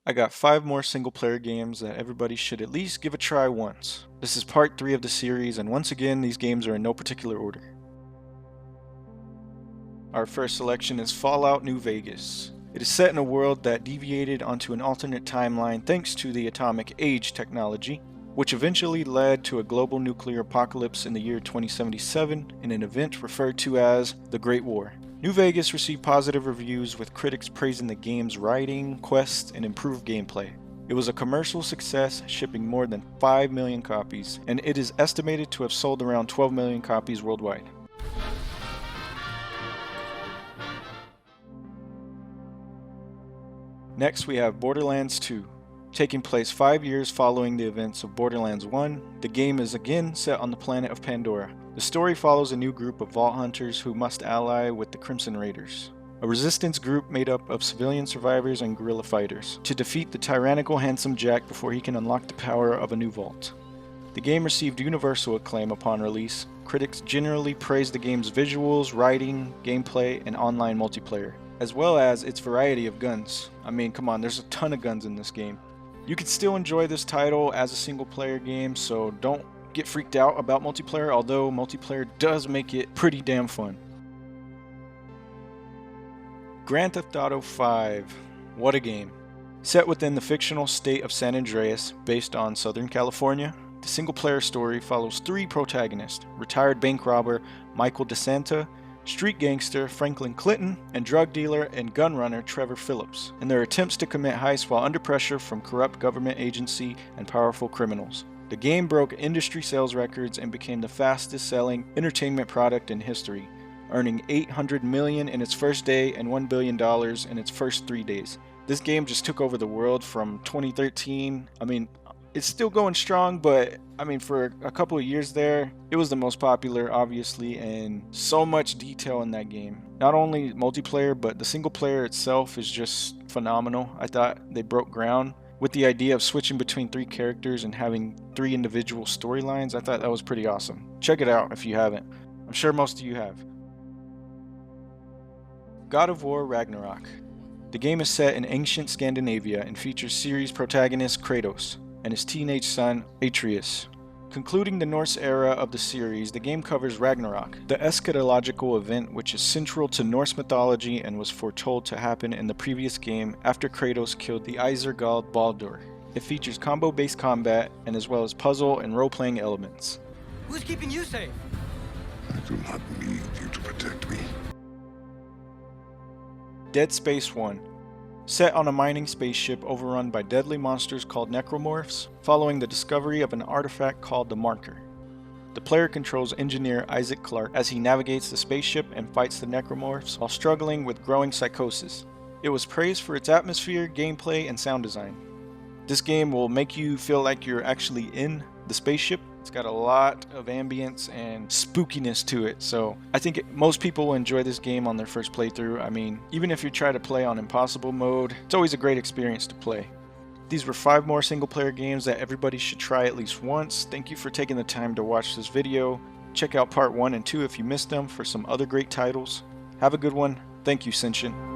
I got 5 more single player games that everybody should at least give a try once. This is part 3 of the series, and once again these games are in no particular order. Our first selection is Fallout New Vegas. It is set in a world that deviated onto an alternate timeline thanks to the atomic age technology, which eventually led to a global nuclear apocalypse in the year 2077 in an event referred to as the Great War. New Vegas received positive reviews, with critics praising the game's writing, quests, and improved gameplay. It was a commercial success, shipping more than 5 million copies, and it is estimated to have sold around 12 million copies worldwide. Next, we have Borderlands 2. Taking place 5 years following the events of Borderlands 1, the game is again set on the planet of Pandora. The story follows a new group of vault hunters who must ally with the Crimson Raiders, a resistance group made up of civilian survivors and guerrilla fighters, to defeat the tyrannical Handsome Jack before he can unlock the power of a new vault. The game received universal acclaim upon release. Critics generally praised the game's visuals, writing, gameplay, and online multiplayer, as well as its variety of guns. I mean, come on, there's a ton of guns in this game. You can still enjoy this title as a single player game, so don't get freaked out about multiplayer, although multiplayer does make it pretty damn fun. Grand Theft Auto 5. What a game. Set within the fictional state of San Andreas, based on Southern California, the single player story follows 3 protagonists: retired bank robber Michael DeSanta, street gangster Franklin Clinton, and drug dealer and gun runner Trevor Phillips, in their attempts to commit heists while under pressure from corrupt government agency and powerful criminals. The game broke industry sales records and became the fastest selling entertainment product in history, earning $800 million in its first day and $1 billion in its first 3 days. This game just took over the world from 2013. I mean, it's still going strong, but I mean, for a couple of years there, it was the most popular, obviously, and so much detail in that game. Not only multiplayer, but the single player itself is just phenomenal. I thought they broke ground with the idea of switching between 3 characters and having 3 individual storylines. I thought that was pretty awesome. Check it out if you haven't. I'm sure most of you have. God of War Ragnarok. The game is set in ancient Scandinavia and features series protagonist Kratos and his teenage son, Atreus. Concluding the Norse era of the series, the game covers Ragnarok, the eschatological event which is central to Norse mythology and was foretold to happen in the previous game after Kratos killed the Isengard Baldur. It features combo-based combat and as well as puzzle and role-playing elements. Who's keeping you safe? I do not need you to protect me. Dead Space 1. Set on a mining spaceship overrun by deadly monsters called necromorphs, following the discovery of an artifact called the Marker. The player controls engineer Isaac Clarke as he navigates the spaceship and fights the necromorphs while struggling with growing psychosis. It was praised for its atmosphere, gameplay, and sound design. This game will make you feel like you're actually in the spaceship. It's got a lot of ambience and spookiness to it, so I think most people will enjoy this game on their first playthrough. I mean, even if you try to play on impossible mode, it's always a great experience to play. These were 5 more single player games that everybody should try at least once. Thank you for taking the time to watch this video. Check out part 1 and 2 if you missed them for some other great titles. Have a good one. Thank you, Senshin.